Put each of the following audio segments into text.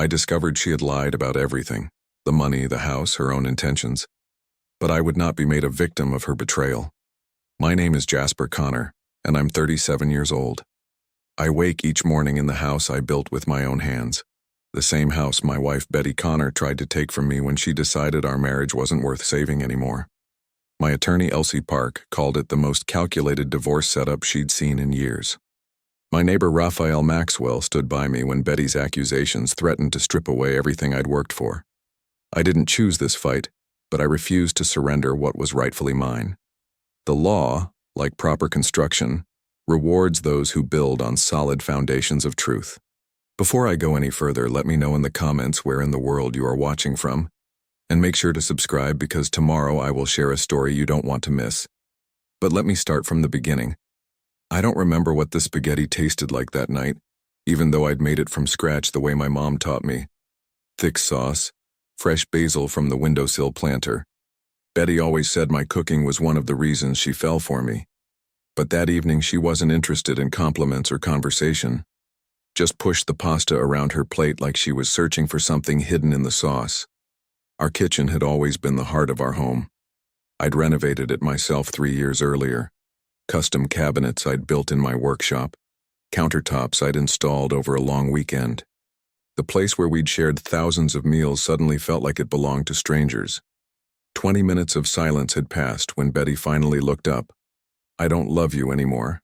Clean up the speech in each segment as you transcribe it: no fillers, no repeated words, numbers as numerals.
I discovered she had lied about everything, the money, the house, her own intentions. But I would not be made a victim of her betrayal. My name is Jasper Connor, and I'm 37 years old. I wake each morning in the house I built with my own hands, the same house my wife Betty Connor tried to take from me when she decided our marriage wasn't worth saving anymore. My attorney Elsie Park called it the most calculated divorce setup she'd seen in years. My neighbor Raphael Maxwell stood by me when Betty's accusations threatened to strip away everything I'd worked for. I didn't choose this fight, but I refused to surrender what was rightfully mine. The law, like proper construction, rewards those who build on solid foundations of truth. Before I go any further, let me know in the comments where in the world you are watching from, and make sure to subscribe because tomorrow I will share a story you don't want to miss. But let me start from the beginning. I don't remember what the spaghetti tasted like that night, even though I'd made it from scratch the way my mom taught me. Thick sauce, fresh basil from the windowsill planter. Betty always said my cooking was one of the reasons she fell for me. But that evening she wasn't interested in compliments or conversation. Just pushed the pasta around her plate like she was searching for something hidden in the sauce. Our kitchen had always been the heart of our home. I'd renovated it myself 3 years earlier. Custom cabinets I'd built in my workshop, countertops I'd installed over a long weekend. The place where we'd shared thousands of meals suddenly felt like it belonged to strangers. 20 minutes of silence had passed when Betty finally looked up. "I don't love you anymore."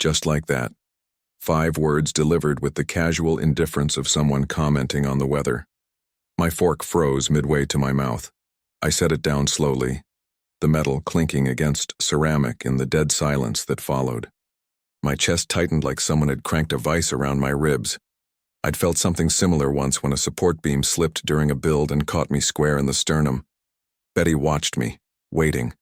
Just like that. 5 words delivered with the casual indifference of someone commenting on the weather. My fork froze midway to my mouth. I set it down slowly, the metal clinking against ceramic in the dead silence that followed. My chest tightened like someone had cranked a vise around my ribs. I'd felt something similar once when a support beam slipped during a build and caught me square in the sternum. Betty watched me, waiting.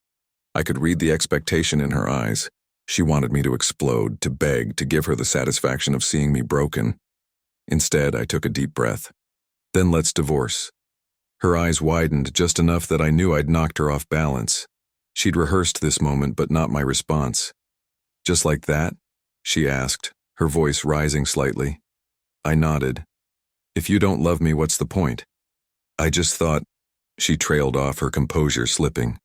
I could read the expectation in her eyes. She wanted me to explode, to beg, to give her the satisfaction of seeing me broken. Instead, I took a deep breath. "Then let's divorce." Her eyes widened just enough that I knew I'd knocked her off balance. She'd rehearsed this moment, but not my response. "Just like that?" she asked, her voice rising slightly. I nodded. "If you don't love me, what's the point?" "I just thought—" She trailed off, her composure slipping.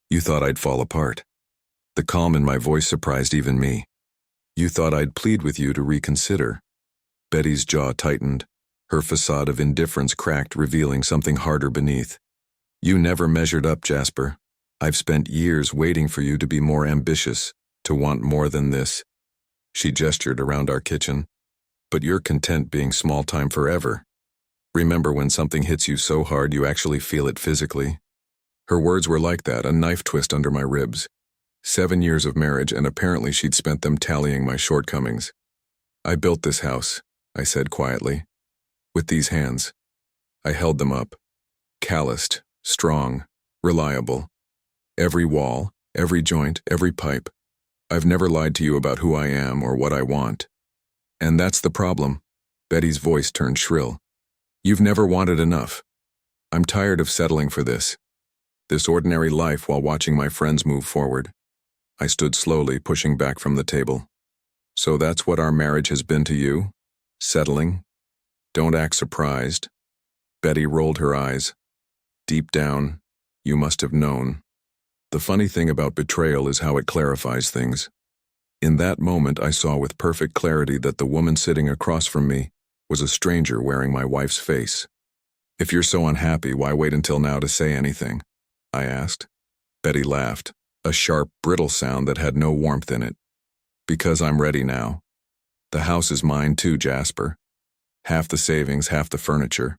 "You thought I'd fall apart." The calm in my voice surprised even me. "You thought I'd plead with you to reconsider." Betty's jaw tightened. Her facade of indifference cracked, revealing something harder beneath. "You never measured up, Jasper. I've spent years waiting for you to be more ambitious, to want more than this." She gestured around our kitchen. "But you're content being small time forever. Remember when something hits you so hard you actually feel it physically?" Her words were like that, a knife twist under my ribs. 7 years of marriage, and apparently she'd spent them tallying my shortcomings. "I built this house," I said quietly. "With these hands." I held them up. Calloused, strong, reliable. Every wall, every joint, every pipe. I've never lied to you about who I am or what I want. "And that's the problem." Betty's voice turned shrill. "You've never wanted enough. I'm tired of settling for this ordinary life while watching my friends move forward." I stood slowly, pushing back from the table. "So that's what our marriage has been to you? Settling? Don't act surprised." Betty rolled her eyes. "Deep down, you must have known." The funny thing about betrayal is how it clarifies things. In that moment, I saw with perfect clarity that the woman sitting across from me was a stranger wearing my wife's face. "If you're so unhappy, why wait until now to say anything?" I asked. Betty laughed, a sharp, brittle sound that had no warmth in it. "Because I'm ready now. The house is mine too, Jasper. Half the savings, half the furniture.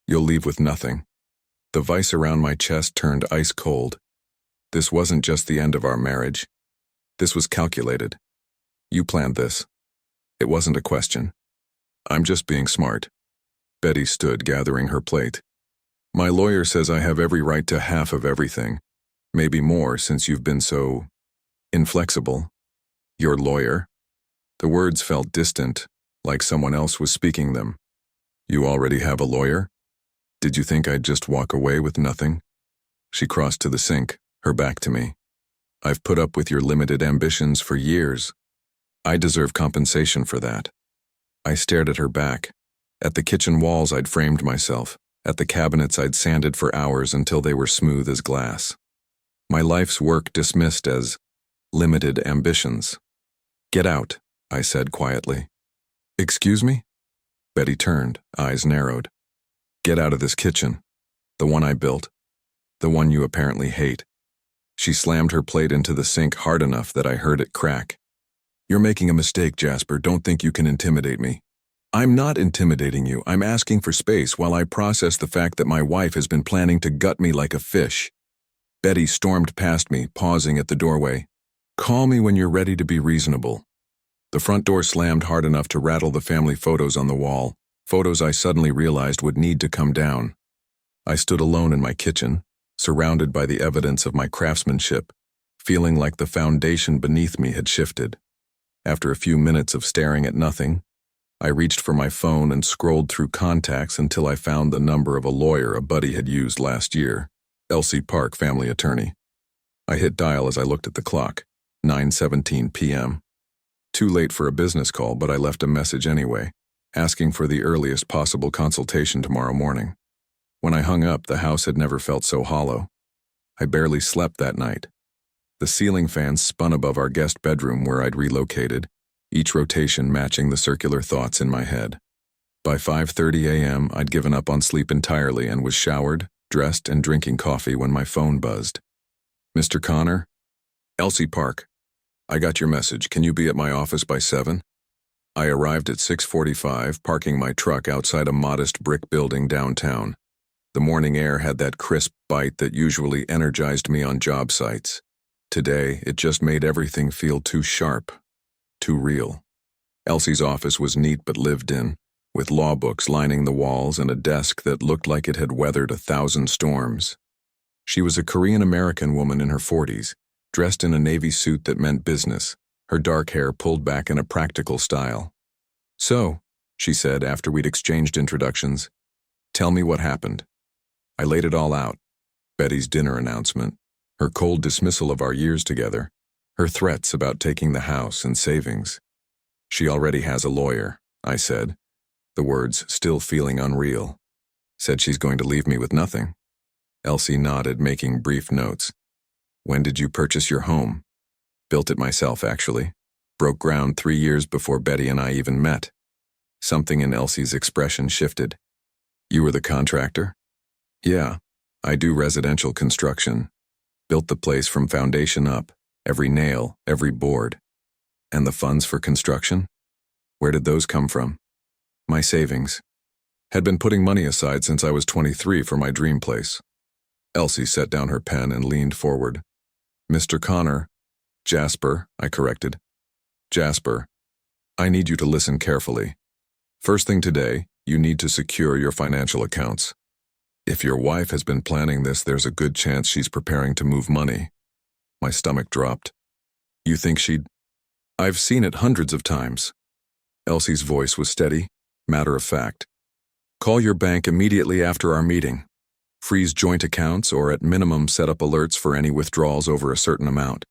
You'll leave with nothing." The vice around my chest turned ice cold. This wasn't just the end of our marriage. This was calculated. You planned this. It wasn't a question. "I'm just being smart." Betty stood, gathering her plate. "My lawyer says I have every right to half of everything. Maybe more since you've been so inflexible." "Your lawyer?" The words felt distant, like someone else was speaking them. "You already have a lawyer? Did you think I'd just walk away with nothing?" She crossed to the sink, her back to me. "I've put up with your limited ambitions for years. I deserve compensation for that." I stared at her back. At the kitchen walls I'd framed myself. At the cabinets I'd sanded for hours until they were smooth as glass. My life's work dismissed as limited ambitions. "Get out," I said quietly. "Excuse me?" Betty turned, eyes narrowed. "Get out of this kitchen. The one I built. The one you apparently hate." She slammed her plate into the sink hard enough that I heard it crack. "You're making a mistake, Jasper. Don't think you can intimidate me." "I'm not intimidating you. I'm asking for space while I process the fact that my wife has been planning to gut me like a fish." Betty stormed past me, pausing at the doorway. "Call me when you're ready to be reasonable." The front door slammed hard enough to rattle the family photos on the wall, photos I suddenly realized would need to come down. I stood alone in my kitchen, surrounded by the evidence of my craftsmanship, feeling like the foundation beneath me had shifted. After a few minutes of staring at nothing, I reached for my phone and scrolled through contacts until I found the number of a lawyer a buddy had used last year, Elsie Park, family attorney. I hit dial as I looked at the clock, 9:17 p.m. Too late for a business call, but I left a message anyway, asking for the earliest possible consultation tomorrow morning. When I hung up, the house had never felt so hollow. I barely slept that night. The ceiling fans spun above our guest bedroom where I'd relocated, each rotation matching the circular thoughts in my head. By 5:30 a.m., I'd given up on sleep entirely and was showered, dressed, and drinking coffee when my phone buzzed. "Mr. Connor?" "Elsie Park. I got your message. Can you be at my office by 7? I arrived at 6:45, parking my truck outside a modest brick building downtown. The morning air had that crisp bite that usually energized me on job sites. Today, it just made everything feel too sharp, too real. Elsie's office was neat but lived in, with law books lining the walls and a desk that looked like it had weathered 1,000 storms. She was a Korean-American woman in her 40s, dressed in a navy suit that meant business, her dark hair pulled back in a practical style. "So," she said after we'd exchanged introductions, "tell me what happened." I laid it all out. Betty's dinner announcement, her cold dismissal of our years together, her threats about taking the house and savings. "She already has a lawyer," I said, the words still feeling unreal. "Said she's going to leave me with nothing." Elsie nodded, making brief notes. "When did you purchase your home?" "Built it myself, actually. Broke ground 3 years before Betty and I even met." Something in Elsie's expression shifted. "You were the contractor?" "Yeah, I do residential construction. Built the place from foundation up, every nail, every board." "And the funds for construction? Where did those come from?" "My savings. Had been putting money aside since I was 23 for my dream place." Elsie set down her pen and leaned forward. "Mr. Connor." "Jasper," I corrected. "Jasper, I need you to listen carefully. First thing today, you need to secure your financial accounts. If your wife has been planning this, there's a good chance she's preparing to move money." My stomach dropped. "You think she'd—" "I've seen it hundreds of times." Elsie's voice was steady, matter of fact. "Call your bank immediately after our meeting. Freeze joint accounts or at minimum set up alerts for any withdrawals over a certain amount."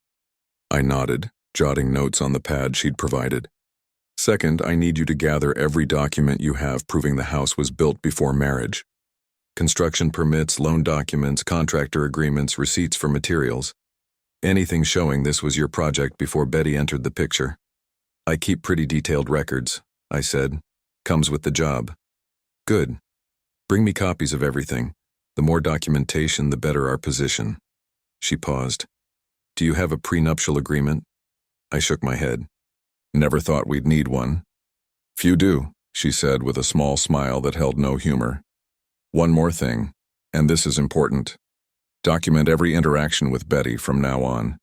I nodded, jotting notes on the pad she'd provided. "Second, I need you to gather every document you have proving the house was built before marriage. Construction permits, loan documents, contractor agreements, receipts for materials. Anything showing this was your project before Betty entered the picture." "I keep pretty detailed records," I said. "Comes with the job." "Good. Bring me copies of everything. The more documentation, the better our position." She paused. "Do you have a prenuptial agreement?" I shook my head. "Never thought we'd need one." "Few do," she said with a small smile that held no humor. "One more thing, and this is important. Document every interaction with Betty from now on.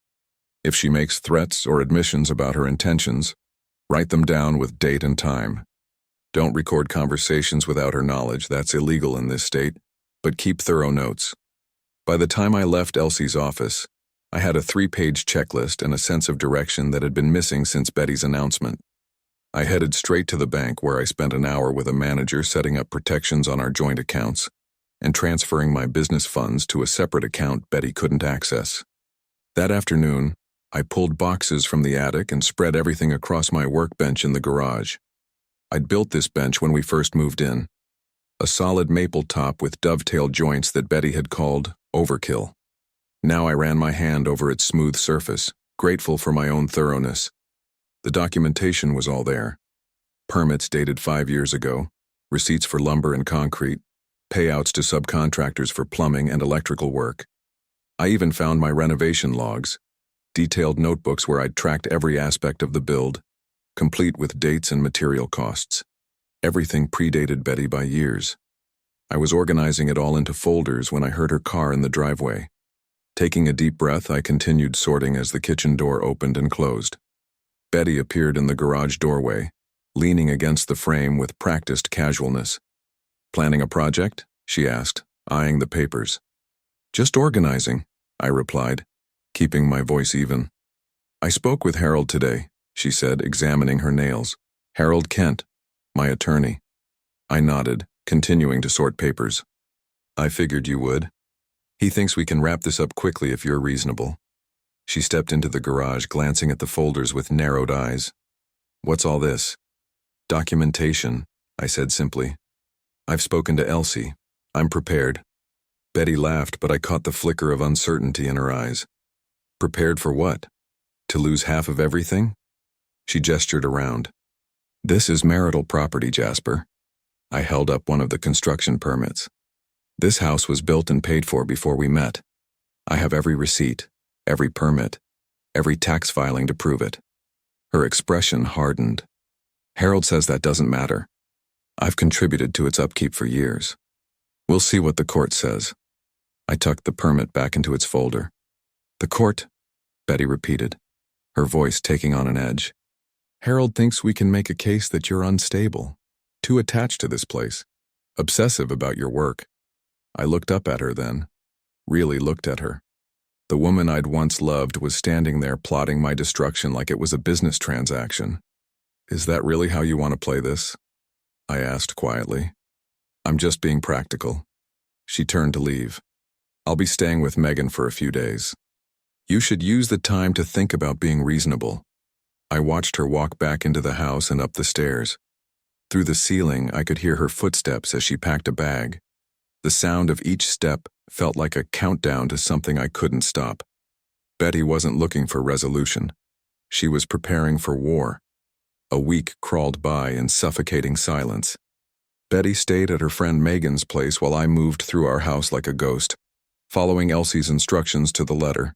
If she makes threats or admissions about her intentions, write them down with date and time. Don't record conversations without her knowledge, that's illegal in this state, but keep thorough notes." By the time I left Elsie's office, I had a 3-page checklist and a sense of direction that had been missing since Betty's announcement. I headed straight to the bank where I spent an hour with a manager setting up protections on our joint accounts and transferring my business funds to a separate account Betty couldn't access. That afternoon, I pulled boxes from the attic and spread everything across my workbench in the garage. I'd built this bench when we first moved in. A solid maple top with dovetail joints that Betty had called overkill. Now I ran my hand over its smooth surface, grateful for my own thoroughness. The documentation was all there. Permits dated 5 years ago, receipts for lumber and concrete, payouts to subcontractors for plumbing and electrical work. I even found my renovation logs, detailed notebooks where I'd tracked every aspect of the build, complete with dates and material costs. Everything predated Betty by years. I was organizing it all into folders when I heard her car in the driveway. Taking a deep breath, I continued sorting as the kitchen door opened and closed. Betty appeared in the garage doorway, leaning against the frame with practiced casualness. "Planning a project?" she asked, eyeing the papers. "Just organizing," I replied, keeping my voice even. "I spoke with Harold today," she said, examining her nails. "Harold Kent, my attorney." I nodded, continuing to sort papers. "I figured you would. He thinks we can wrap this up quickly if you're reasonable." She stepped into the garage, glancing at the folders with narrowed eyes. "What's all this?" "Documentation," I said simply. "I've spoken to Elsie. I'm prepared." Betty laughed, but I caught the flicker of uncertainty in her eyes. "Prepared for what? To lose half of everything?" She gestured around. "This is marital property, Jasper." I held up one of the construction permits. "This house was built and paid for before we met. I have every receipt, every permit, every tax filing to prove it." Her expression hardened. "Harold says that doesn't matter. I've contributed to its upkeep for years. We'll see what the court says." I tucked the permit back into its folder. "The court," Betty repeated, her voice taking on an edge. "Harold thinks we can make a case that you're unstable, too attached to this place, obsessive about your work." I looked up at her then, really looked at her. The woman I'd once loved was standing there plotting my destruction like it was a business transaction. "Is that really how you want to play this?" I asked quietly. "I'm just being practical." She turned to leave. "I'll be staying with Megan for a few days. You should use the time to think about being reasonable." I watched her walk back into the house and up the stairs. Through the ceiling, I could hear her footsteps as she packed a bag. The sound of each step felt like a countdown to something I couldn't stop. Betty wasn't looking for resolution. She was preparing for war. A week crawled by in suffocating silence. Betty stayed at her friend Megan's place while I moved through our house like a ghost, following Elsie's instructions to the letter.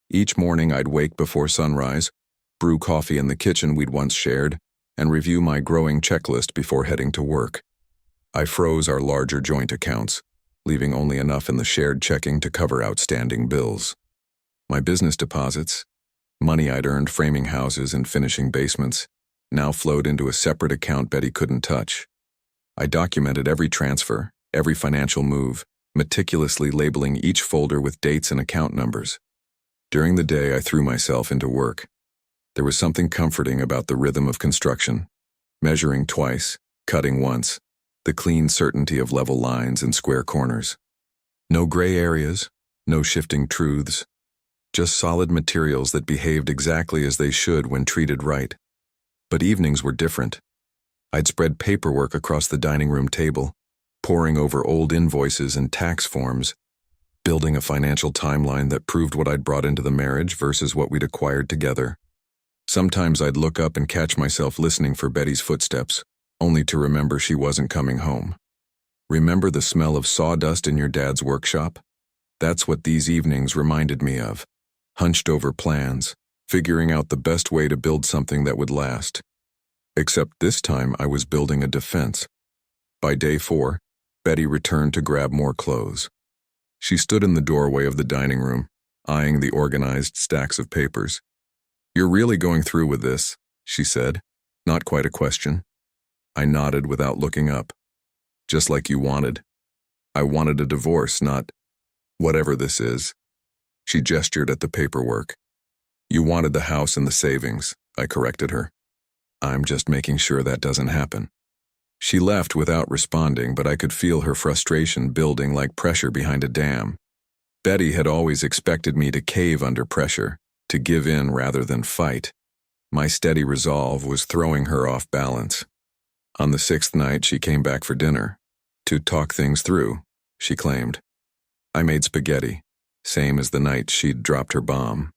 Each morning I'd wake before sunrise, brew coffee in the kitchen we'd once shared, and review my growing checklist before heading to work. I froze our larger joint accounts, leaving only enough in the shared checking to cover outstanding bills. My business deposits, money I'd earned framing houses and finishing basements, now flowed into a separate account Betty couldn't touch. I documented every transfer, every financial move, meticulously labeling each folder with dates and account numbers. During the day, I threw myself into work. There was something comforting about the rhythm of construction. Measuring twice, cutting once, the clean certainty of level lines and square corners. No gray areas, no shifting truths, just solid materials that behaved exactly as they should when treated right. But evenings were different. I'd spread paperwork across the dining room table, poring over old invoices and tax forms, building a financial timeline that proved what I'd brought into the marriage versus what we'd acquired together. Sometimes I'd look up and catch myself listening for Betty's footsteps, only to remember she wasn't coming home. Remember the smell of sawdust in your dad's workshop? That's what these evenings reminded me of. Hunched over plans, figuring out the best way to build something that would last. Except this time I was building a defense. By day 4, Betty returned to grab more clothes. She stood in the doorway of the dining room, eyeing the organized stacks of papers. "You're really going through with this," she said, not quite a question. I nodded without looking up. "Just like you wanted. I wanted a divorce, not whatever this is." She gestured at the paperwork. "You wanted the house and the savings," I corrected her. "I'm just making sure that doesn't happen." She left without responding, but I could feel her frustration building like pressure behind a dam. Betty had always expected me to cave under pressure, to give in rather than fight. My steady resolve was throwing her off balance. On the sixth night, she came back for dinner. To talk things through, she claimed. I made spaghetti, same as the night she'd dropped her bomb.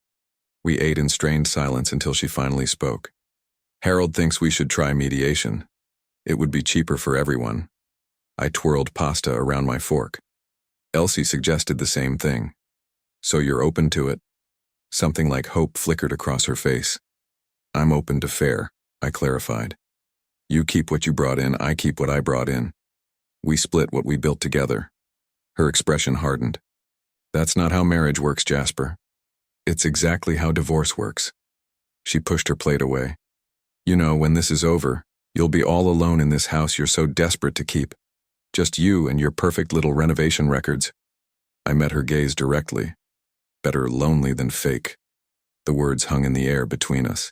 We ate in strained silence until she finally spoke. Harold thinks we should try mediation. It would be cheaper for everyone. I twirled pasta around my fork. Elsie suggested the same thing. So you're open to it? Something like hope flickered across her face. I'm open to fair, I clarified. You keep what you brought in, I keep what I brought in. We split what we built together. Her expression hardened. That's not how marriage works, Jasper. It's exactly how divorce works. She pushed her plate away. You know, when this is over, you'll be all alone in this house you're so desperate to keep. Just you and your perfect little renovation records. I met her gaze directly. Better lonely than fake. The words hung in the air between us.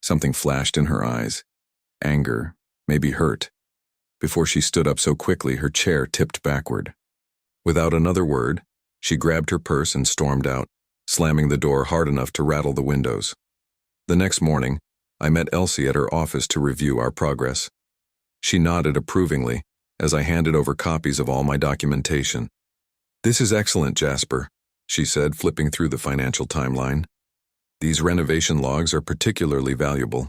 Something flashed in her eyes. Anger, maybe hurt. Before she stood up so quickly, her chair tipped backward. Without another word, she grabbed her purse and stormed out, slamming the door hard enough to rattle the windows. The next morning, I met Elsie at her office to review our progress. She nodded approvingly as I handed over copies of all my documentation. This is excellent, Jasper, she said, flipping through the financial timeline. These renovation logs are particularly valuable.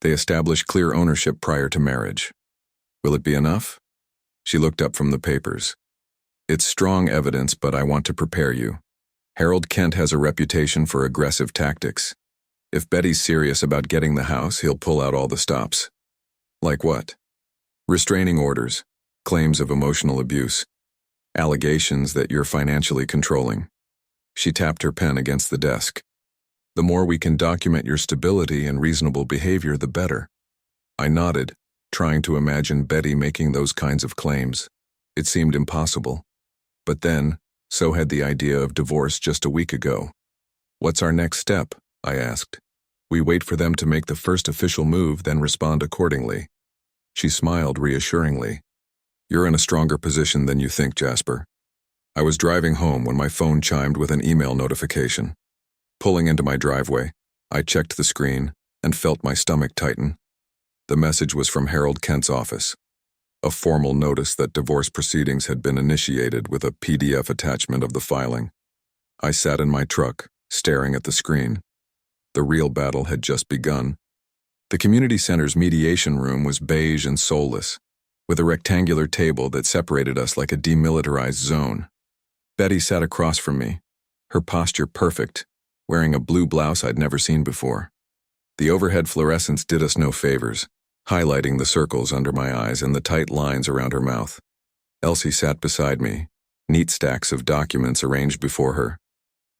They establish clear ownership prior to marriage. Will it be enough? She looked up from the papers. It's strong evidence, but I want to prepare you. Harold Kent has a reputation for aggressive tactics. If Betty's serious about getting the house, he'll pull out all the stops. Like what? Restraining orders, claims of emotional abuse, allegations that you're financially controlling. She tapped her pen against the desk. The more we can document your stability and reasonable behavior, the better. I nodded, trying to imagine Betty making those kinds of claims. It seemed impossible. But then, so had the idea of divorce just a week ago. What's our next step? I asked. We wait for them to make the first official move, then respond accordingly. She smiled reassuringly. You're in a stronger position than you think, Jasper. I was driving home when my phone chimed with an email notification. Pulling into my driveway, I checked the screen and felt my stomach tighten. The message was from Harold Kent's office. A formal notice that divorce proceedings had been initiated with a PDF attachment of the filing. I sat in my truck, staring at the screen. The real battle had just begun. The community center's mediation room was beige and soulless, with a rectangular table that separated us like a demilitarized zone. Betty sat across from me, her posture perfect, wearing a blue blouse I'd never seen before. The overhead fluorescence did us no favors, highlighting the circles under my eyes and the tight lines around her mouth. Elsie sat beside me, neat stacks of documents arranged before her.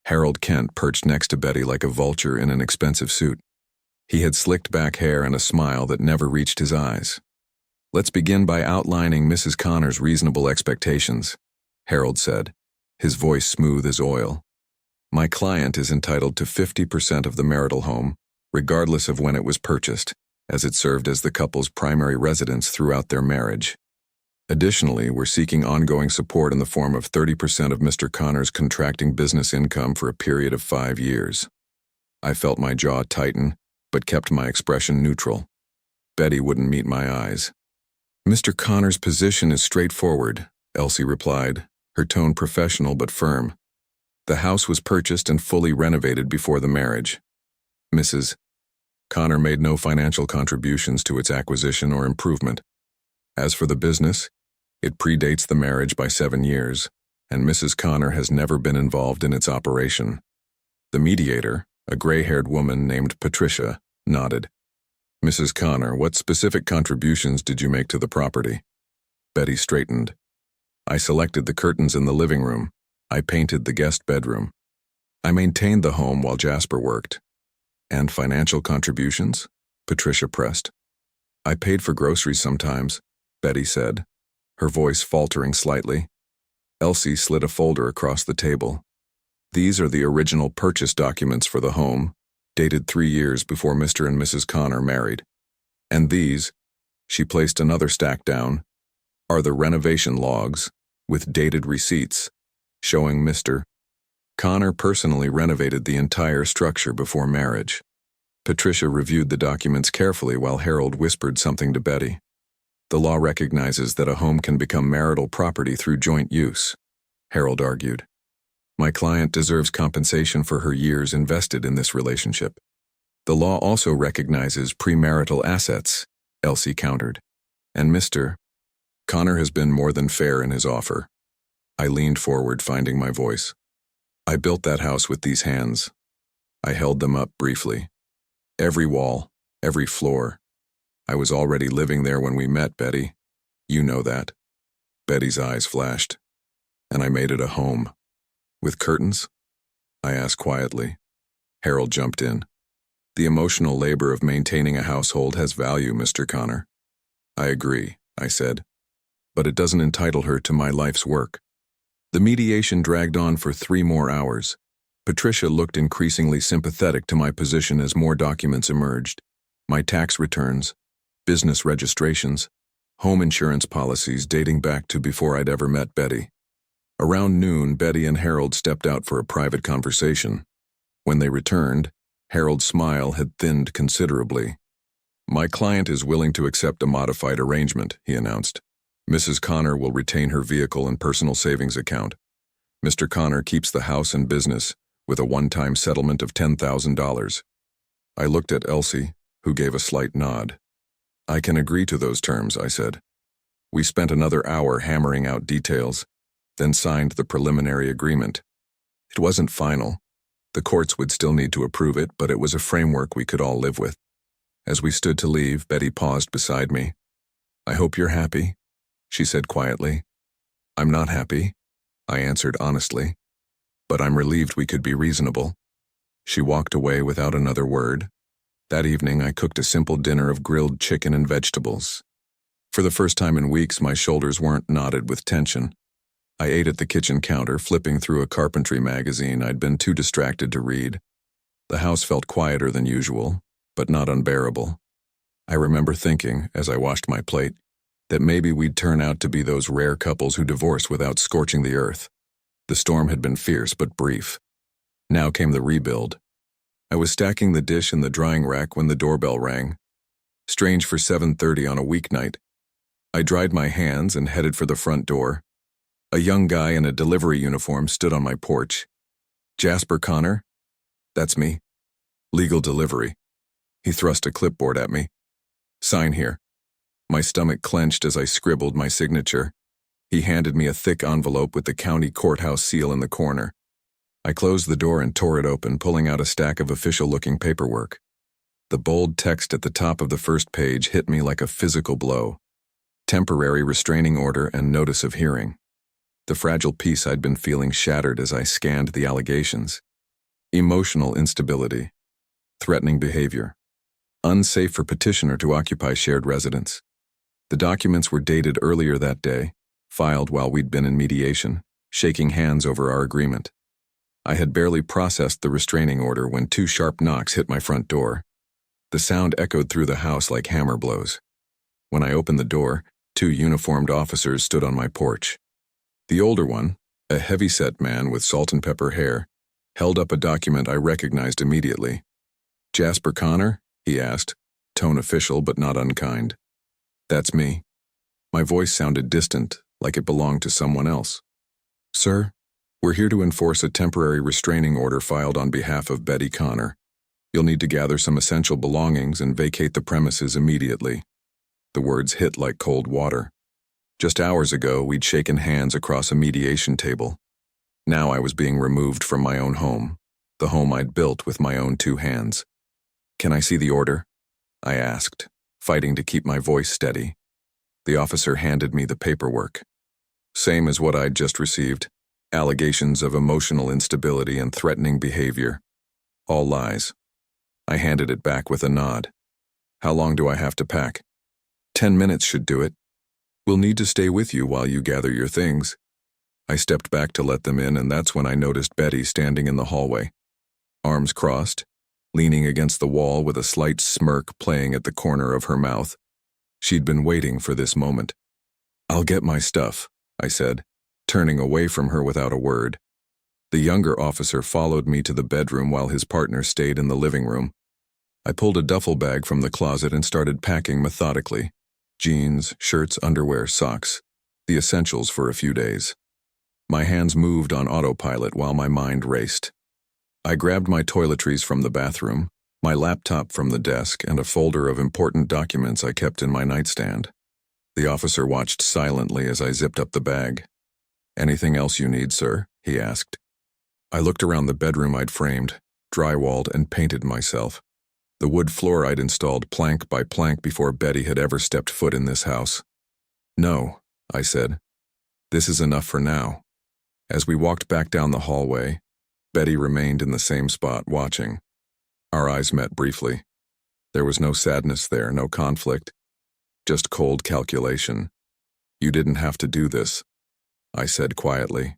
Harold Kent perched next to Betty like a vulture in an expensive suit. He had slicked back hair and a smile that never reached his eyes. Let's begin by outlining Mrs. Connor's reasonable expectations, Harold said, his voice smooth as oil. My client is entitled to 50% of the marital home, regardless of when it was purchased, as it served as the couple's primary residence throughout their marriage. Additionally, we're seeking ongoing support in the form of 30% of Mr. Connor's contracting business income for a period of 5 years. I felt my jaw tighten, but kept my expression neutral. Betty wouldn't meet my eyes. Mr. Connor's position is straightforward, Elsie replied, her tone professional but firm. The house was purchased and fully renovated before the marriage. Mrs. Connor made no financial contributions to its acquisition or improvement. As for the business, it predates the marriage by 7 years, and Mrs. Connor has never been involved in its operation. The mediator, a gray-haired woman named Patricia, nodded. Mrs. Connor, what specific contributions did you make to the property? Betty straightened. I selected the curtains in the living room. I painted the guest bedroom. I maintained the home while Jasper worked. And financial contributions? Patricia pressed. I paid for groceries sometimes, Betty said, her voice faltering slightly. Elsie slid a folder across the table. These are the original purchase documents for the home, dated 3 years before Mr. and Mrs. Connor married. And these, she placed another stack down, are the renovation logs, with dated receipts, showing Mr. Connor personally renovated the entire structure before marriage. Patricia reviewed the documents carefully while Harold whispered something to Betty. The law recognizes that a home can become marital property through joint use, Harold argued. My client deserves compensation for her years invested in this relationship. The law also recognizes premarital assets, Elsie countered. And Mr. Connor has been more than fair in his offer. I leaned forward, finding my voice. I built that house with these hands. I held them up briefly. Every wall, every floor. I was already living there when we met, Betty. You know that. Betty's eyes flashed. And I made it a home. With curtains? I asked quietly. Harold jumped in. The emotional labor of maintaining a household has value, Mr. Connor. I agree, I said. But it doesn't entitle her to my life's work. The mediation dragged on for 3 more hours. Patricia looked increasingly sympathetic to my position as more documents emerged. My tax returns, business registrations, home insurance policies dating back to before I'd ever met Betty. Around noon, Betty and Harold stepped out for a private conversation. When they returned, Harold's smile had thinned considerably. My client is willing to accept a modified arrangement, he announced. Mrs. Connor will retain her vehicle and personal savings account. Mr. Connor keeps the house and business with a one-time settlement of $10,000. I looked at Elsie, who gave a slight nod. I can agree to those terms, I said. We spent another hour hammering out details, then signed the preliminary agreement. It wasn't final. The courts would still need to approve it, but it was a framework we could all live with. As we stood to leave, Betty paused beside me. I hope you're happy, she said quietly. I'm not happy, I answered honestly. But I'm relieved we could be reasonable. She walked away without another word. That evening, I cooked a simple dinner of grilled chicken and vegetables. For the first time in weeks, my shoulders weren't knotted with tension. I ate at the kitchen counter, flipping through a carpentry magazine I'd been too distracted to read. The house felt quieter than usual, but not unbearable. I remember thinking, as I washed my plate, that maybe we'd turn out to be those rare couples who divorce without scorching the earth. The storm had been fierce but brief. Now came the rebuild. I was stacking the dish in the drying rack when the doorbell rang. Strange for 7:30 on a weeknight. I dried my hands and headed for the front door. A young guy in a delivery uniform stood on my porch. Jasper Connor? That's me. Legal delivery. He thrust a clipboard at me. Sign here. My stomach clenched as I scribbled my signature. He handed me a thick envelope with the county courthouse seal in the corner. I closed the door and tore it open, pulling out a stack of official-looking paperwork. The bold text at the top of the first page hit me like a physical blow. Temporary restraining order and notice of hearing. The fragile peace I'd been feeling shattered as I scanned the allegations. Emotional instability. Threatening behavior. Unsafe for petitioner to occupy shared residence. The documents were dated earlier that day, filed while we'd been in mediation, shaking hands over our agreement. I had barely processed the restraining order when 2 sharp knocks hit my front door. The sound echoed through the house like hammer blows. When I opened the door, 2 uniformed officers stood on my porch. The older one, a heavy-set man with salt and pepper hair, held up a document I recognized immediately. Jasper Connor? He asked, tone official but not unkind. That's me. My voice sounded distant, like it belonged to someone else. Sir, we're here to enforce a temporary restraining order filed on behalf of Betty Connor. You'll need to gather some essential belongings and vacate the premises immediately. The words hit like cold water. Just hours ago, we'd shaken hands across a mediation table. Now I was being removed from my own home, the home I'd built with my own 2 hands. Can I see the order? I asked, fighting to keep my voice steady. The officer handed me the paperwork. Same as what I'd just received. Allegations of emotional instability and threatening behavior. All lies. I handed it back with a nod. How long do I have to pack? 10 minutes should do it. We'll need to stay with you while you gather your things. I stepped back to let them in, and that's when I noticed Betty standing in the hallway. Arms crossed, leaning against the wall with a slight smirk playing at the corner of her mouth. She'd been waiting for this moment. I'll get my stuff, I said, turning away from her without a word. The younger officer followed me to the bedroom while his partner stayed in the living room. I pulled a duffel bag from the closet and started packing methodically, jeans, shirts, underwear, socks, the essentials for a few days. My hands moved on autopilot while my mind raced. I grabbed my toiletries from the bathroom, my laptop from the desk, and a folder of important documents I kept in my nightstand. The officer watched silently as I zipped up the bag. "Anything else you need, sir?" he asked. I looked around the bedroom I'd framed, drywalled, and painted myself. The wood floor I'd installed plank by plank before Betty had ever stepped foot in this house. "No," I said. "This is enough for now." As we walked back down the hallway, Betty remained in the same spot, watching. Our eyes met briefly. There was no sadness there, no conflict, just cold calculation. "You didn't have to do this," I said quietly.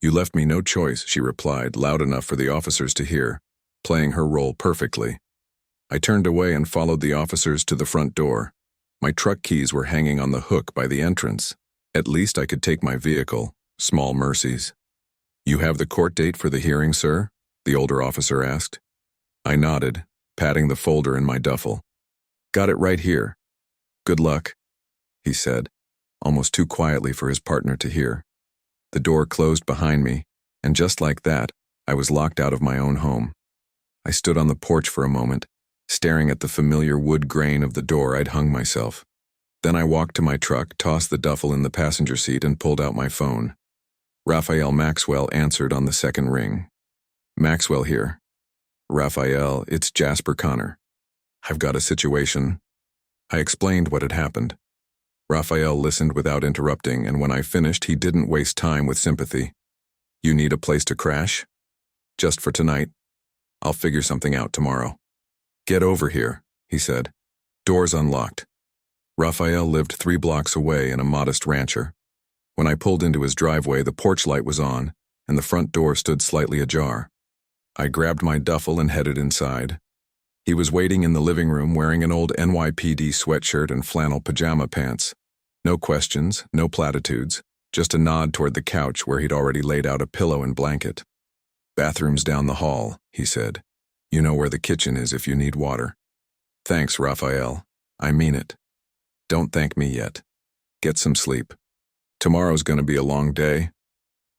"You left me no choice," she replied, loud enough for the officers to hear, playing her role perfectly. I turned away and followed the officers to the front door. My truck keys were hanging on the hook by the entrance. At least I could take my vehicle. Small mercies. "You have the court date for the hearing, sir?" the older officer asked. I nodded, patting the folder in my duffel. "Got it right here." "Good luck," he said, almost too quietly for his partner to hear. The door closed behind me, and just like that, I was locked out of my own home. I stood on the porch for a moment, staring at the familiar wood grain of the door I'd hung myself. Then I walked to my truck, tossed the duffel in the passenger seat, and pulled out my phone. Raphael Maxwell answered on the second ring. "Maxwell here." "Raphael, it's Jasper Connor. I've got a situation." I explained what had happened. Raphael listened without interrupting, and when I finished, he didn't waste time with sympathy. "You need a place to crash?" "Just for tonight. I'll figure something out tomorrow." "Get over here," he said. Doors unlocked. Raphael lived 3 blocks away in a modest rancher. When I pulled into his driveway, the porch light was on, and the front door stood slightly ajar. I grabbed my duffel and headed inside. He was waiting in the living room wearing an old NYPD sweatshirt and flannel pajama pants. No questions, no platitudes, just a nod toward the couch where he'd already laid out a pillow and blanket. "Bathroom's down the hall," he said. "You know where the kitchen is if you need water." "Thanks, Raphael. I mean it. Don't thank me yet. Get some sleep. Tomorrow's gonna be a long day."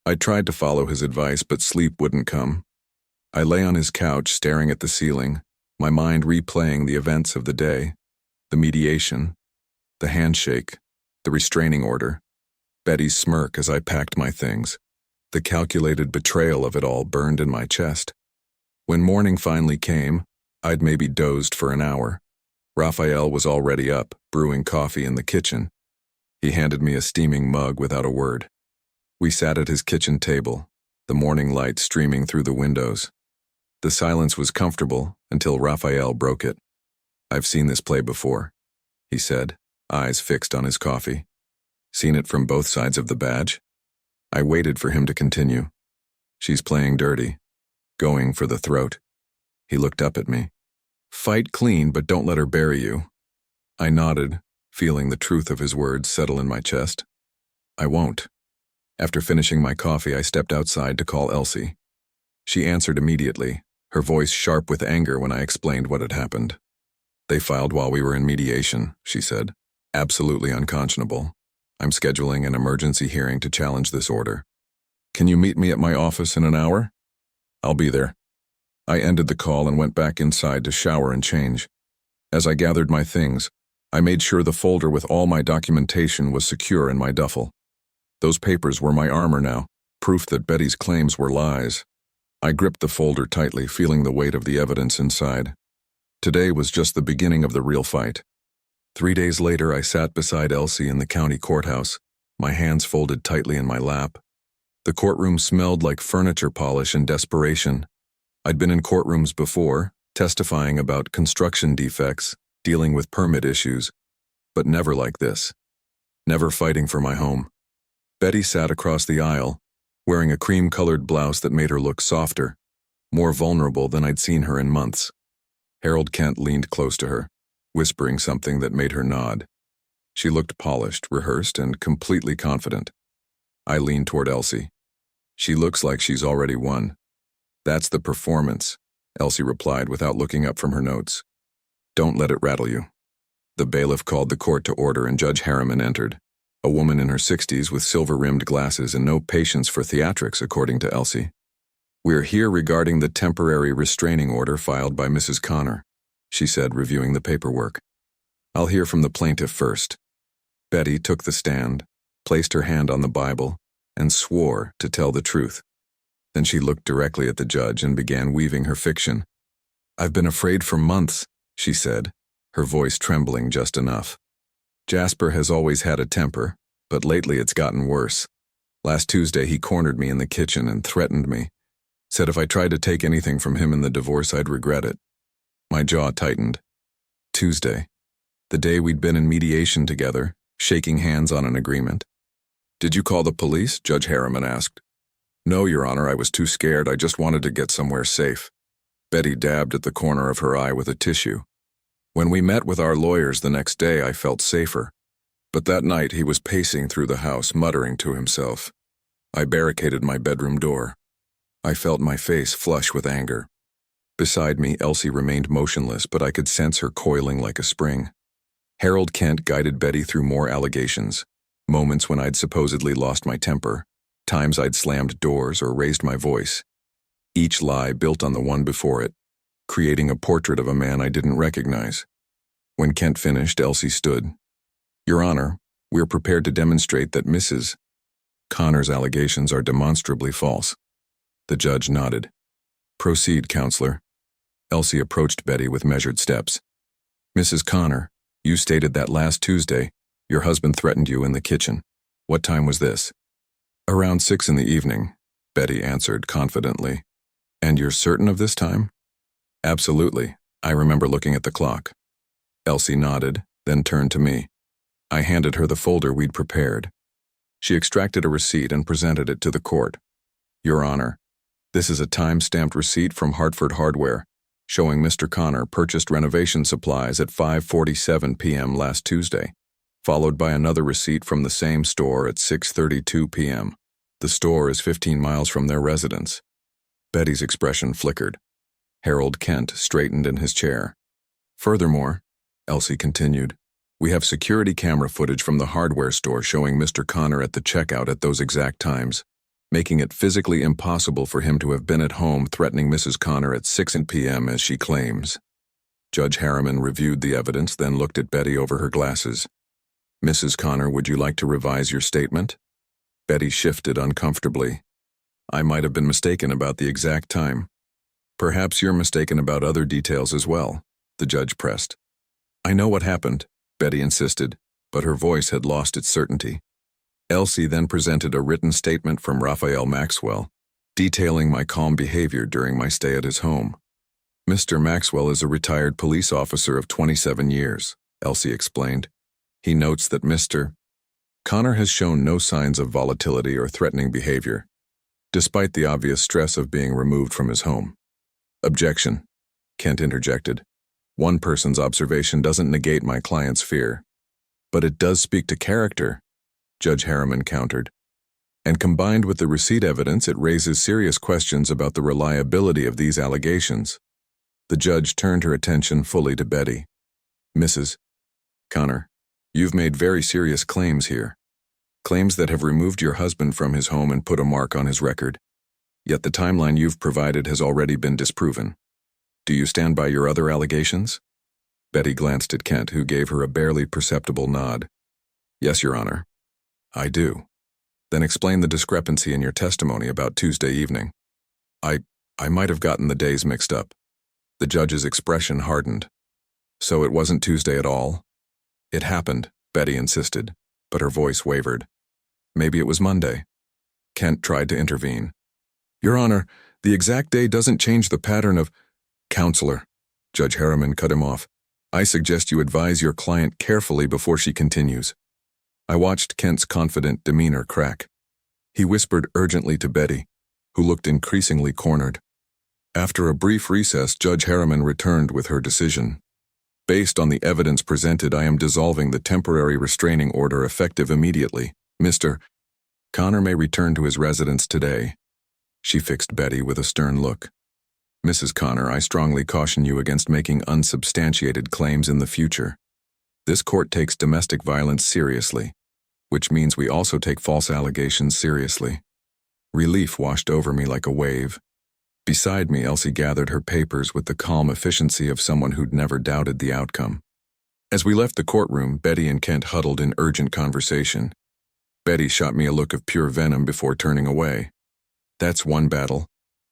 I tried to follow his advice, but sleep wouldn't come. I lay on his couch staring at the ceiling, my mind replaying the events of the day, the mediation, the handshake, the restraining order, Betty's smirk as I packed my things. The calculated betrayal of it all burned in my chest. When morning finally came, I'd maybe dozed for an hour. Raphael was already up, brewing coffee in the kitchen. He handed me a steaming mug without a word. We sat at his kitchen table, the morning light streaming through the windows. The silence was comfortable until Raphael broke it. "I've seen this play before," he said, eyes fixed on his coffee. "Seen it from both sides of the badge?" I waited for him to continue. "She's playing dirty, going for the throat." He looked up at me. "Fight clean, but don't let her bury you." I nodded, feeling the truth of his words settle in my chest. "I won't." After finishing my coffee, I stepped outside to call Elsie. She answered immediately, her voice sharp with anger when I explained what had happened. "They filed while we were in mediation," she said. "Absolutely unconscionable. I'm scheduling an emergency hearing to challenge this order. Can you meet me at my office in an hour?" "I'll be there." I ended the call and went back inside to shower and change. As I gathered my things, I made sure the folder with all my documentation was secure in my duffel. Those papers were my armor now, proof that Betty's claims were lies. I gripped the folder tightly, feeling the weight of the evidence inside. Today was just the beginning of the real fight. 3 days later, I sat beside Elsie in the county courthouse, my hands folded tightly in my lap. The courtroom smelled like furniture polish and desperation. I'd been in courtrooms before, testifying about construction defects, dealing with permit issues, but never like this. Never fighting for my home. Betty sat across the aisle, wearing a cream-colored blouse that made her look softer, more vulnerable than I'd seen her in months. Harold Kent leaned close to her, whispering something that made her nod. She looked polished, rehearsed, and completely confident. I leaned toward Elsie. "She looks like she's already won." "That's the performance," Elsie replied without looking up from her notes. "Don't let it rattle you. The bailiff called the court to order and Judge Harriman entered. A woman in her 60s with silver-rimmed glasses and no patience for theatrics, according to Elsie. "We're here regarding the temporary restraining order filed by Mrs. Connor," she said, reviewing the paperwork. "I'll hear from the plaintiff first." Betty took the stand, placed her hand on the Bible, and swore to tell the truth. Then she looked directly at the judge and began weaving her fiction. "I've been afraid for months," she said, her voice trembling just enough. "Jasper has always had a temper, but lately it's gotten worse. Last Tuesday he cornered me in the kitchen and threatened me. Said if I tried to take anything from him in the divorce I'd regret it." My jaw tightened. Tuesday, the day we'd been in mediation together, shaking hands on an agreement. "Did you call the police?" Judge Harriman asked. "No, Your Honor, I was too scared. I just wanted to get somewhere safe." Betty dabbed at the corner of her eye with a tissue. "When we met with our lawyers the next day, I felt safer. But that night he was pacing through the house, muttering to himself. I barricaded my bedroom door. I felt my face flush with anger. Beside me, Elsie remained motionless, but I could sense her coiling like a spring. Harold Kent guided Betty through more allegations, moments when I'd supposedly lost my temper, times I'd slammed doors or raised my voice. Each lie built on the one before it, creating a portrait of a man I didn't recognize. When Kent finished, Elsie stood. "Your Honor, we're prepared to demonstrate that Mrs. Connor's allegations are demonstrably false." The judge nodded. "Proceed, counselor." Elsie approached Betty with measured steps. "Mrs. Connor, you stated that last Tuesday, your husband threatened you in the kitchen. What time was this?" "Around 6 in the evening," Betty answered confidently. "And you're certain of this time?" "Absolutely. I remember looking at the clock." Elsie nodded, then turned to me. I handed her the folder we'd prepared. She extracted a receipt and presented it to the court. "Your Honor, this is a time-stamped receipt from Hartford Hardware, showing Mr. Connor purchased renovation supplies at 5:47 p.m. last Tuesday, followed by another receipt from the same store at 6:32 p.m. The store is 15 miles from their residence." Betty's expression flickered. Harold Kent straightened in his chair. "Furthermore," Elsie continued, "we have security camera footage from the hardware store showing Mr. Connor at the checkout at those exact times, making it physically impossible for him to have been at home threatening Mrs. Connor at 6 p.m. as she claims." Judge Harriman reviewed the evidence, then looked at Betty over her glasses. "Mrs. Connor, would you like to revise your statement?" Betty shifted uncomfortably. "I might have been mistaken about the exact time." "Perhaps you're mistaken about other details as well," the judge pressed. "I know what happened," Betty insisted, but her voice had lost its certainty. Elsie then presented a written statement from Raphael Maxwell, detailing my calm behavior during my stay at his home. "Mr. Maxwell is a retired police officer of 27 years, Elsie explained. He notes that Mr. Connor has shown no signs of volatility or threatening behavior, despite the obvious stress of being removed from his home." "Objection," Kent interjected. "One person's observation doesn't negate my client's fear." "But it does speak to character," Judge Harriman countered. "And combined with the receipt evidence, it raises serious questions about the reliability of these allegations." The judge turned her attention fully to Betty. "Mrs. Connor, you've made very serious claims here. Claims that have removed your husband from his home and put a mark on his record. Yet the timeline you've provided has already been disproven. Do you stand by your other allegations?" Betty glanced at Kent, who gave her a barely perceptible nod. "Yes, Your Honor. I do." "Then explain the discrepancy in your testimony about Tuesday evening." I might have gotten the days mixed up." The judge's expression hardened. "So it wasn't Tuesday at all?" "It happened," Betty insisted, but her voice wavered. "Maybe it was Monday." Kent tried to intervene. "Your Honor, the exact day doesn't change the pattern of—" "Counselor," Judge Harriman cut him off. "I suggest you advise your client carefully before she continues." I watched Kent's confident demeanor crack. He whispered urgently to Betty, who looked increasingly cornered. After a brief recess, Judge Harriman returned with her decision. "Based on the evidence presented, I am dissolving the temporary restraining order effective immediately. Mr. Connor may return to his residence today." She fixed Betty with a stern look. "Mrs. Connor, I strongly caution you against making unsubstantiated claims in the future." This court takes domestic violence seriously, which means we also take false allegations seriously. Relief washed over me like a wave. Beside me, Elsie gathered her papers with the calm efficiency of someone who'd never doubted the outcome. As we left the courtroom, Betty and Kent huddled in urgent conversation. Betty shot me a look of pure venom before turning away. "That's one battle,"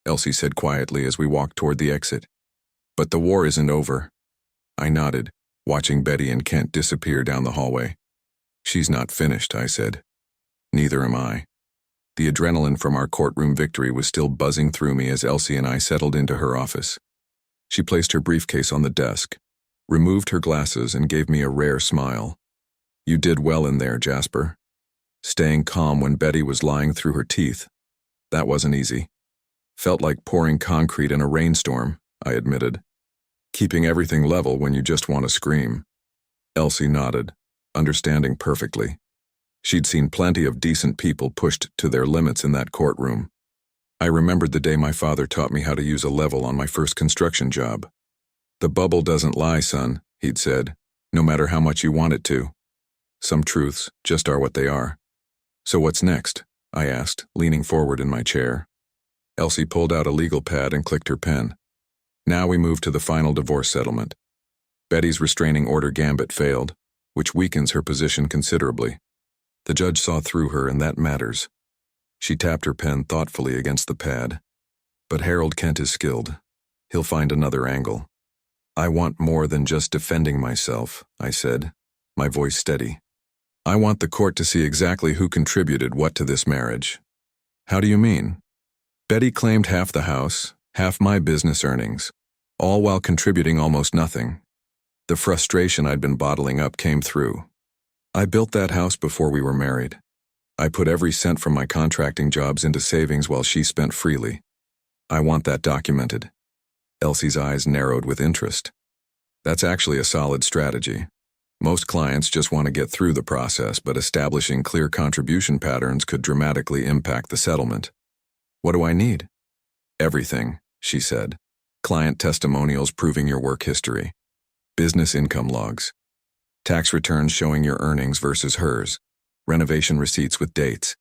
Elsie said quietly as we walked toward the exit. "But the war isn't over." I nodded, watching Betty and Kent disappear down the hallway. "She's not finished," I said. "Neither am I." The adrenaline from our courtroom victory was still buzzing through me as Elsie and I settled into her office. She placed her briefcase on the desk, removed her glasses, and gave me a rare smile. "You did well in there, Jasper." Staying calm when Betty was lying through her teeth. That wasn't easy. Felt like pouring concrete in a rainstorm, I admitted. Keeping everything level when you just want to scream. Elsie nodded, understanding perfectly. She'd seen plenty of decent people pushed to their limits in that courtroom. I remembered the day my father taught me how to use a level on my first construction job. "The bubble doesn't lie, son," he'd said, "no matter how much you want it to. Some truths just are what they are." "So what's next?" I asked, leaning forward in my chair. Elsie pulled out a legal pad and clicked her pen. "Now we move to the final divorce settlement. Betty's restraining order gambit failed, which weakens her position considerably. The judge saw through her, and that matters." She tapped her pen thoughtfully against the pad. "But Harold Kent is skilled. He'll find another angle." "I want more than just defending myself," I said, my voice steady. "I want the court to see exactly who contributed what to this marriage." "How do you mean?" "Betty claimed half the house, half my business earnings, all while contributing almost nothing. The frustration I'd been bottling up came through. I built that house before we were married. I put every cent from my contracting jobs into savings while she spent freely. I want that documented." Elsie's eyes narrowed with interest. "That's actually a solid strategy. Most clients just want to get through the process, but establishing clear contribution patterns could dramatically impact the settlement." "What do I need?" "Everything," she said. "Client testimonials proving your work history. Business income logs. Tax returns showing your earnings versus hers. Renovation receipts with dates.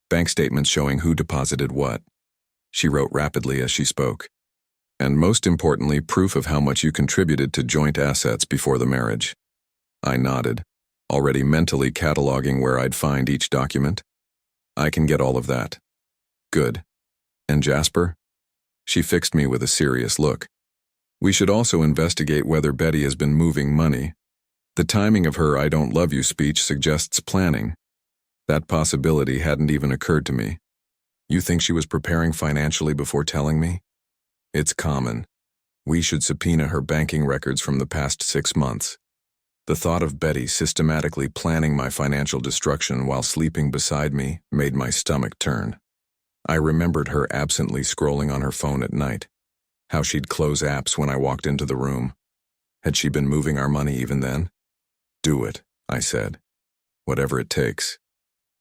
Bank statements showing who deposited what." She wrote rapidly as she spoke. "And most importantly, proof of how much you contributed to joint assets before the marriage." I nodded, already mentally cataloging where I'd find each document. "I can get all of that." "Good. And Jasper?" She fixed me with a serious look. "We should also investigate whether Betty has been moving money. The timing of her 'I don't love you' speech suggests planning. That possibility hadn't even occurred to me." "You think she was preparing financially before telling me?" "It's common. We should subpoena her banking records from the past 6 months." The thought of Betty systematically planning my financial destruction while sleeping beside me made my stomach turn. I remembered her absently scrolling on her phone at night, how she'd close apps when I walked into the room. Had she been moving our money even then? "Do it," I said. "Whatever it takes."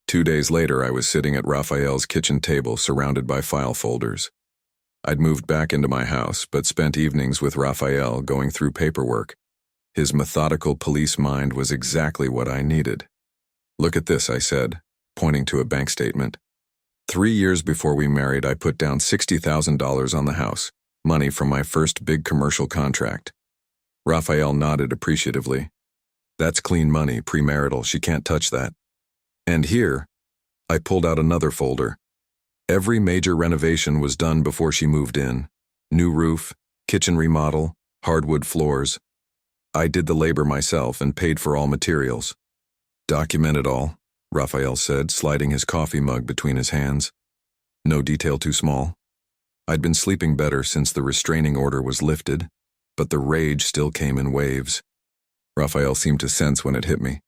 2 days later, I was sitting at Raphael's kitchen table surrounded by file folders. I'd moved back into my house, but spent evenings with Raphael going through paperwork. His methodical police mind was exactly what I needed. "Look at this," I said, pointing to a bank statement. 3 years before we married, I put down $60,000 on the house, money from my first big commercial contract. Raphael nodded appreciatively. "That's clean money, premarital. She can't touch that." And here, I pulled out another folder. Every major renovation was done before she moved in. New roof, kitchen remodel, hardwood floors. I did the labor myself and paid for all materials. "Document it all," Raphael said, sliding his coffee mug between his hands. "No detail too small." I'd been sleeping better since the restraining order was lifted, but the rage still came in waves. Raphael seemed to sense when it hit me.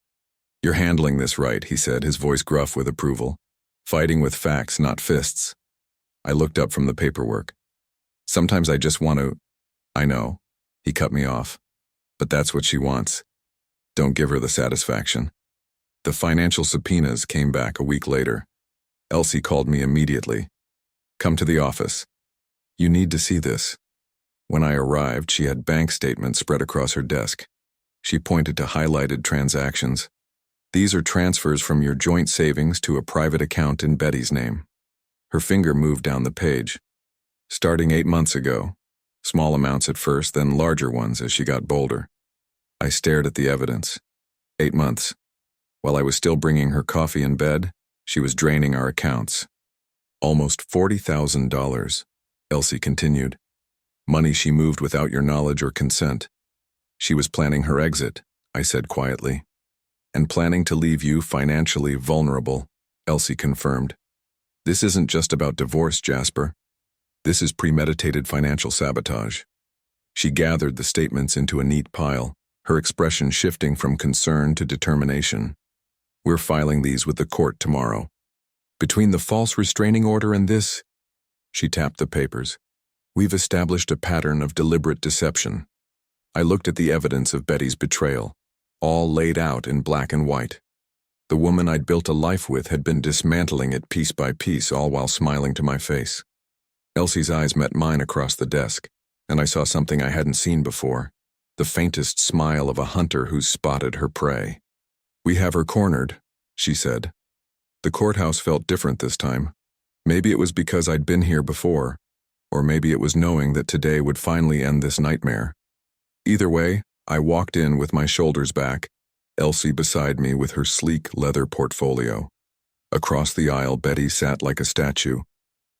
"You're handling this right," he said, his voice gruff with approval. "Fighting with facts, not fists." I looked up from the paperwork. "Sometimes I just want to—" "I know," he cut me off. "But that's what she wants. Don't give her the satisfaction." The financial subpoenas came back a week later. Elsie called me immediately. "Come to the office. You need to see this." When I arrived, she had bank statements spread across her desk. She pointed to highlighted transactions. These are transfers from your joint savings to a private account in Betty's name. Her finger moved down the page. Starting 8 months ago. Small amounts at first, then larger ones as she got bolder. I stared at the evidence. 8 months. While I was still bringing her coffee in bed, she was draining our accounts. Almost $40,000, Elsie continued. Money she moved without your knowledge or consent. She was planning her exit, I said quietly. And planning to leave you financially vulnerable, Elsie confirmed. This isn't just about divorce, Jasper. This is premeditated financial sabotage. She gathered the statements into a neat pile, her expression shifting from concern to determination. We're filing these with the court tomorrow. Between the false restraining order and this, she tapped the papers, we've established a pattern of deliberate deception. I looked at the evidence of Betty's betrayal, all laid out in black and white. The woman I'd built a life with had been dismantling it piece by piece, all while smiling to my face. Elsie's eyes met mine across the desk, and I saw something I hadn't seen before, the faintest smile of a hunter who's spotted her prey. We have her cornered, she said. The courthouse felt different this time. Maybe it was because I'd been here before, or maybe it was knowing that today would finally end this nightmare. Either way, I walked in with my shoulders back, Elsie beside me with her sleek leather portfolio. Across the aisle, Betty sat like a statue.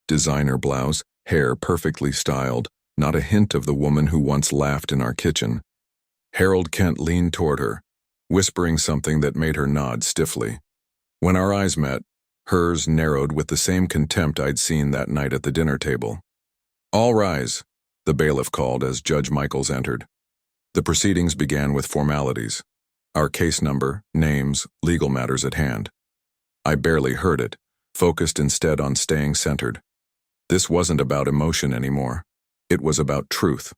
Designer blouse, hair perfectly styled, not a hint of the woman who once laughed in our kitchen. Harold Kent leaned toward her, whispering something that made her nod stiffly. When our eyes met, hers narrowed with the same contempt I'd seen that night at the dinner table. All rise, the bailiff called as Judge Michaels entered. The proceedings began with formalities. Our case number, names, legal matters at hand. I barely heard it, focused instead on staying centered. This wasn't about emotion anymore. It was about truth.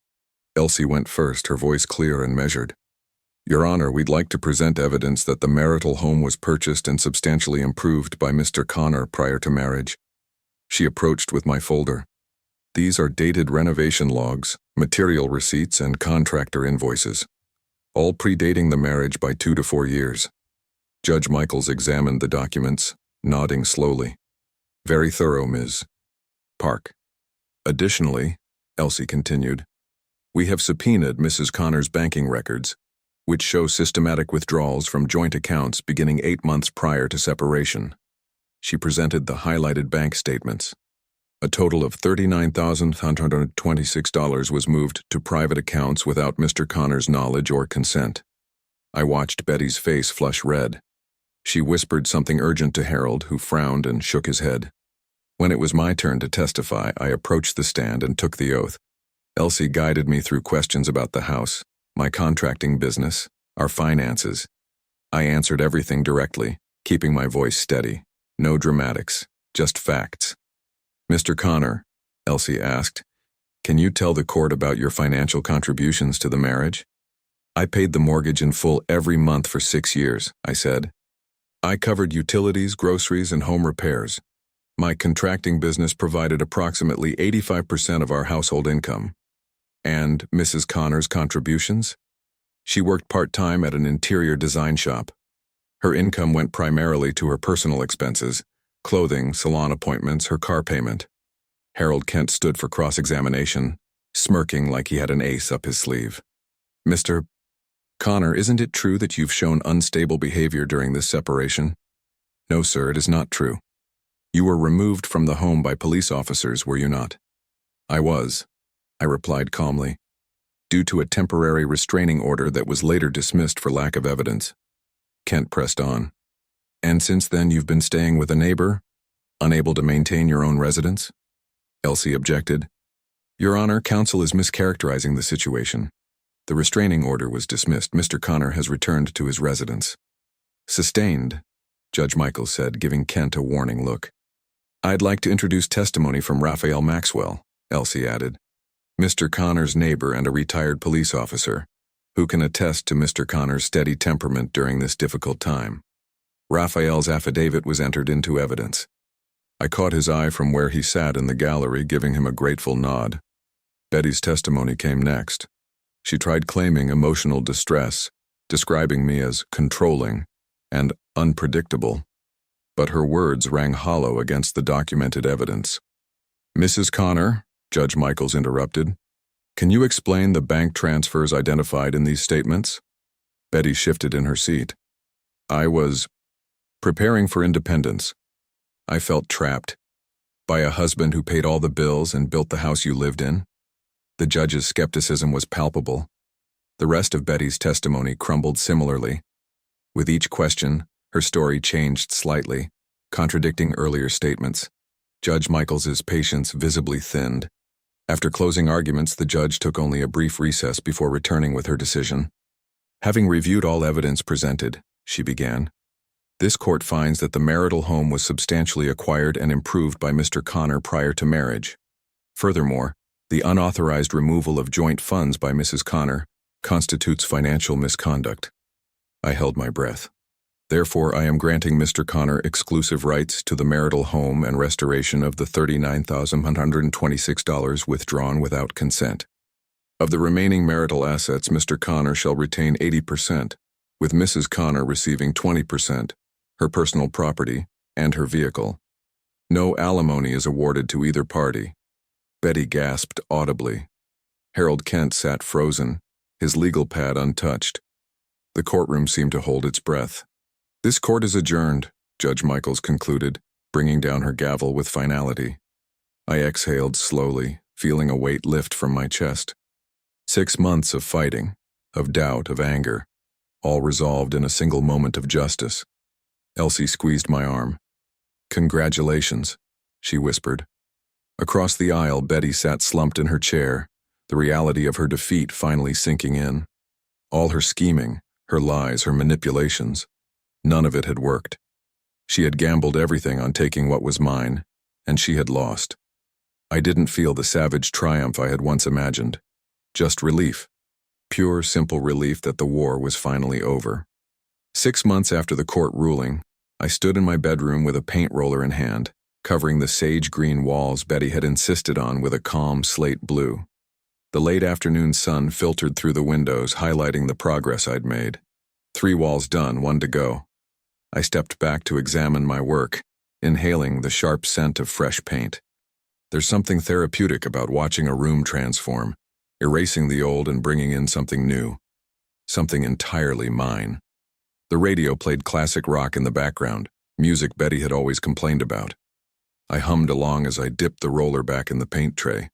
Elsie went first, her voice clear and measured. Your Honor, we'd like to present evidence that the marital home was purchased and substantially improved by Mr. Connor prior to marriage. She approached with my folder. These are dated renovation logs, material receipts, and contractor invoices, all predating the marriage by 2 to 4 years. Judge Michaels examined the documents, nodding slowly. Very thorough, Ms. Park. Additionally, Elsie continued, we have subpoenaed Mrs. Connor's banking records, which show systematic withdrawals from joint accounts beginning 8 months prior to separation. She presented the highlighted bank statements. A total of $39,126 was moved to private accounts without Mr. Connor's knowledge or consent. I watched Betty's face flush red. She whispered something urgent to Harold, who frowned and shook his head. When it was my turn to testify, I approached the stand and took the oath. Elsie guided me through questions about the house, my contracting business, our finances. I answered everything directly, keeping my voice steady. No dramatics, just facts. Mr. Connor, Elsie asked, can you tell the court about your financial contributions to the marriage? I paid the mortgage in full every month for 6 years, I said. I covered utilities, groceries, and home repairs. My contracting business provided approximately 85% of our household income. And Mrs. Connor's contributions? She worked part-time at an interior design shop. Her income went primarily to her personal expenses, clothing, salon appointments, her car payment. Harold Kent stood for cross-examination, smirking like he had an ace up his sleeve. Mr. Connor, isn't it true that you've shown unstable behavior during this separation? No, sir, it is not true. You were removed from the home by police officers, were you not? I was, I replied calmly, due to a temporary restraining order that was later dismissed for lack of evidence. Kent pressed on. And since then you've been staying with a neighbor, unable to maintain your own residence? Elsie objected. Your Honor, counsel is mischaracterizing the situation. The restraining order was dismissed. Mr. Connor has returned to his residence. Sustained, Judge Michaels said, giving Kent a warning look. I'd like to introduce testimony from Raphael Maxwell, Elsie added, Mr. Connor's neighbor and a retired police officer, who can attest to Mr. Connor's steady temperament during this difficult time. Raphael's affidavit was entered into evidence. I caught his eye from where he sat in the gallery, giving him a grateful nod. Betty's testimony came next. She tried claiming emotional distress, describing me as controlling and unpredictable, but her words rang hollow against the documented evidence. "Mrs. Connor," Judge Michaels interrupted, "can you explain the bank transfers identified in these statements?" Betty shifted in her seat. "I was preparing for independence. I felt trapped by a husband who paid all the bills and built the house you lived in." The judge's skepticism was palpable. The rest of Betty's testimony crumbled similarly. With each question, her story changed slightly, contradicting earlier statements. Judge Michaels's patience visibly thinned. After closing arguments, the judge took only a brief recess before returning with her decision. "Having reviewed all evidence presented," she began, "this court finds that the marital home was substantially acquired and improved by Mr. Connor prior to marriage. Furthermore, the unauthorized removal of joint funds by Mrs. Connor constitutes financial misconduct." I held my breath. "Therefore, I am granting Mr. Connor exclusive rights to the marital home and restoration of the $39,126 withdrawn without consent. Of the remaining marital assets, Mr. Connor shall retain 80%, with Mrs. Connor receiving 20%, her personal property, and her vehicle. No alimony is awarded to either party." Betty gasped audibly. Harold Kent sat frozen, his legal pad untouched. The courtroom seemed to hold its breath. "This court is adjourned," Judge Michaels concluded, bringing down her gavel with finality. I exhaled slowly, feeling a weight lift from my chest. 6 months of fighting, of doubt, of anger, all resolved in a single moment of justice. Elsie squeezed my arm. "Congratulations," she whispered. Across the aisle, Betty sat slumped in her chair, the reality of her defeat finally sinking in. All her scheming, her lies, her manipulations, none of it had worked. She had gambled everything on taking what was mine, and she had lost. I didn't feel the savage triumph I had once imagined. Just relief. Pure, simple relief that the war was finally over. 6 months after the court ruling, I stood in my bedroom with a paint roller in hand, covering the sage green walls Betty had insisted on with a calm slate blue. The late afternoon sun filtered through the windows, highlighting the progress I'd made. 3 walls done, 1 to go. I stepped back to examine my work, inhaling the sharp scent of fresh paint. There's something therapeutic about watching a room transform, erasing the old and bringing in something new, something entirely mine. The radio played classic rock in the background, music Betty had always complained about. I hummed along as I dipped the roller back in the paint tray.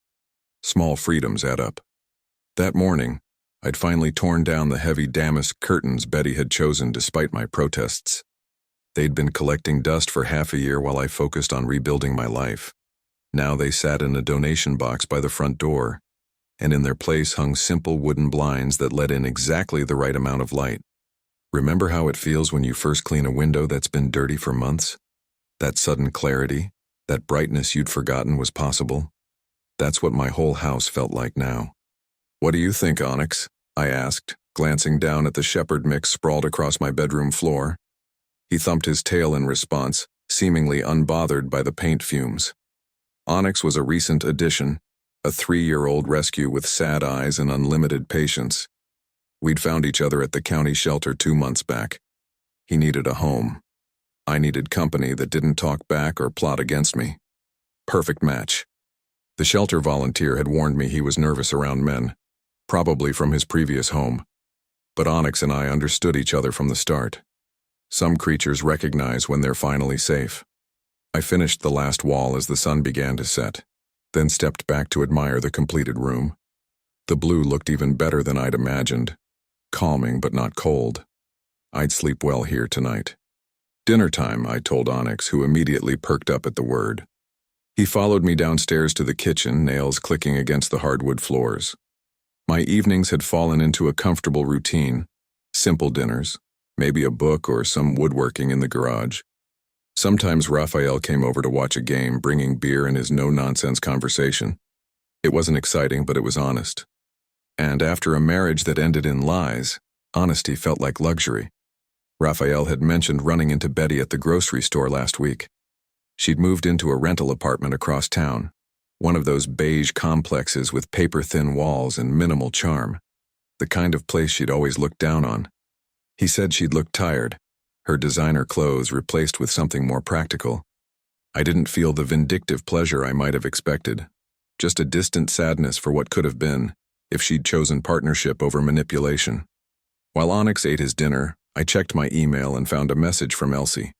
Small freedoms add up. That morning, I'd finally torn down the heavy damask curtains Betty had chosen despite my protests. They'd been collecting dust for half a year while I focused on rebuilding my life. Now they sat in a donation box by the front door, and in their place hung simple wooden blinds that let in exactly the right amount of light. Remember how it feels when you first clean a window that's been dirty for months? That sudden clarity, that brightness you'd forgotten was possible? That's what my whole house felt like now. "What do you think, Onyx?" I asked, glancing down at the shepherd mix sprawled across my bedroom floor. He thumped his tail in response, seemingly unbothered by the paint fumes. Onyx was a recent addition, a 3-year-old rescue with sad eyes and unlimited patience. We'd found each other at the county shelter 2 months back. He needed a home. I needed company that didn't talk back or plot against me. Perfect match. The shelter volunteer had warned me he was nervous around men, probably from his previous home. But Onyx and I understood each other from the start. Some creatures recognize when they're finally safe. I finished the last wall as the sun began to set, then stepped back to admire the completed room. The blue looked even better than I'd imagined, calming but not cold. I'd sleep well here tonight. "Dinner time," I told Onyx, who immediately perked up at the word. He followed me downstairs to the kitchen, nails clicking against the hardwood floors. My evenings had fallen into a comfortable routine. Simple dinners, maybe a book or some woodworking in the garage. Sometimes Raphael came over to watch a game, bringing beer and his no-nonsense conversation. It wasn't exciting, but it was honest. And after a marriage that ended in lies, honesty felt like luxury. Raphael had mentioned running into Betty at the grocery store last week. She'd moved into a rental apartment across town, one of those beige complexes with paper-thin walls and minimal charm, the kind of place she'd always looked down on. He said she'd looked tired, her designer clothes replaced with something more practical. I didn't feel the vindictive pleasure I might have expected, just a distant sadness for what could have been if she'd chosen partnership over manipulation. While Onyx ate his dinner, I checked my email and found a message from Elsie.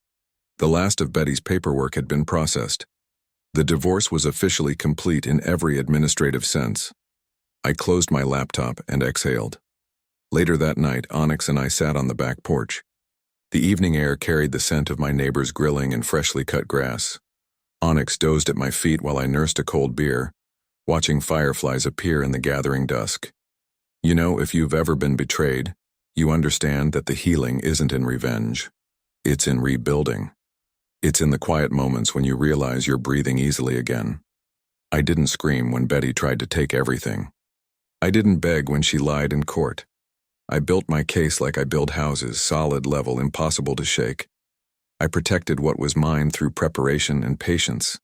The last of Betty's paperwork had been processed. The divorce was officially complete in every administrative sense. I closed my laptop and exhaled. Later that night, Onyx and I sat on the back porch. The evening air carried the scent of my neighbor's grilling and freshly cut grass. Onyx dozed at my feet while I nursed a cold beer, watching fireflies appear in the gathering dusk. You know, if you've ever been betrayed, you understand that the healing isn't in revenge. It's in rebuilding. It's in the quiet moments when you realize you're breathing easily again. I didn't scream when Betty tried to take everything. I didn't beg when she lied in court. I built my case like I build houses, solid, level, impossible to shake. I protected what was mine through preparation and patience.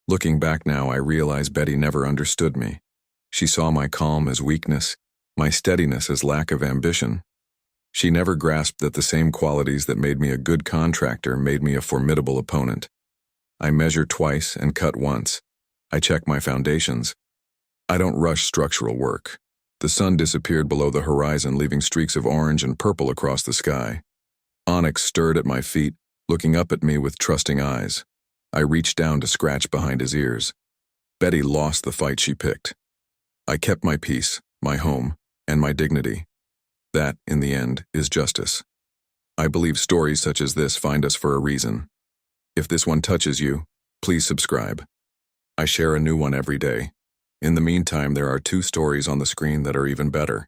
Looking back now, I realize Betty never understood me. She saw my calm as weakness, my steadiness as lack of ambition. She never grasped that the same qualities that made me a good contractor made me a formidable opponent. I measure twice and cut once. I check my foundations. I don't rush structural work. The sun disappeared below the horizon, leaving streaks of orange and purple across the sky. Onyx stirred at my feet, looking up at me with trusting eyes. I reached down to scratch behind his ears. Betty lost the fight she picked. I kept my peace, my home, and my dignity. That, in the end, is justice. I believe stories such as this find us for a reason. If this one touches you, please subscribe. I share a new one every day. In the meantime, there are 2 stories on the screen that are even better.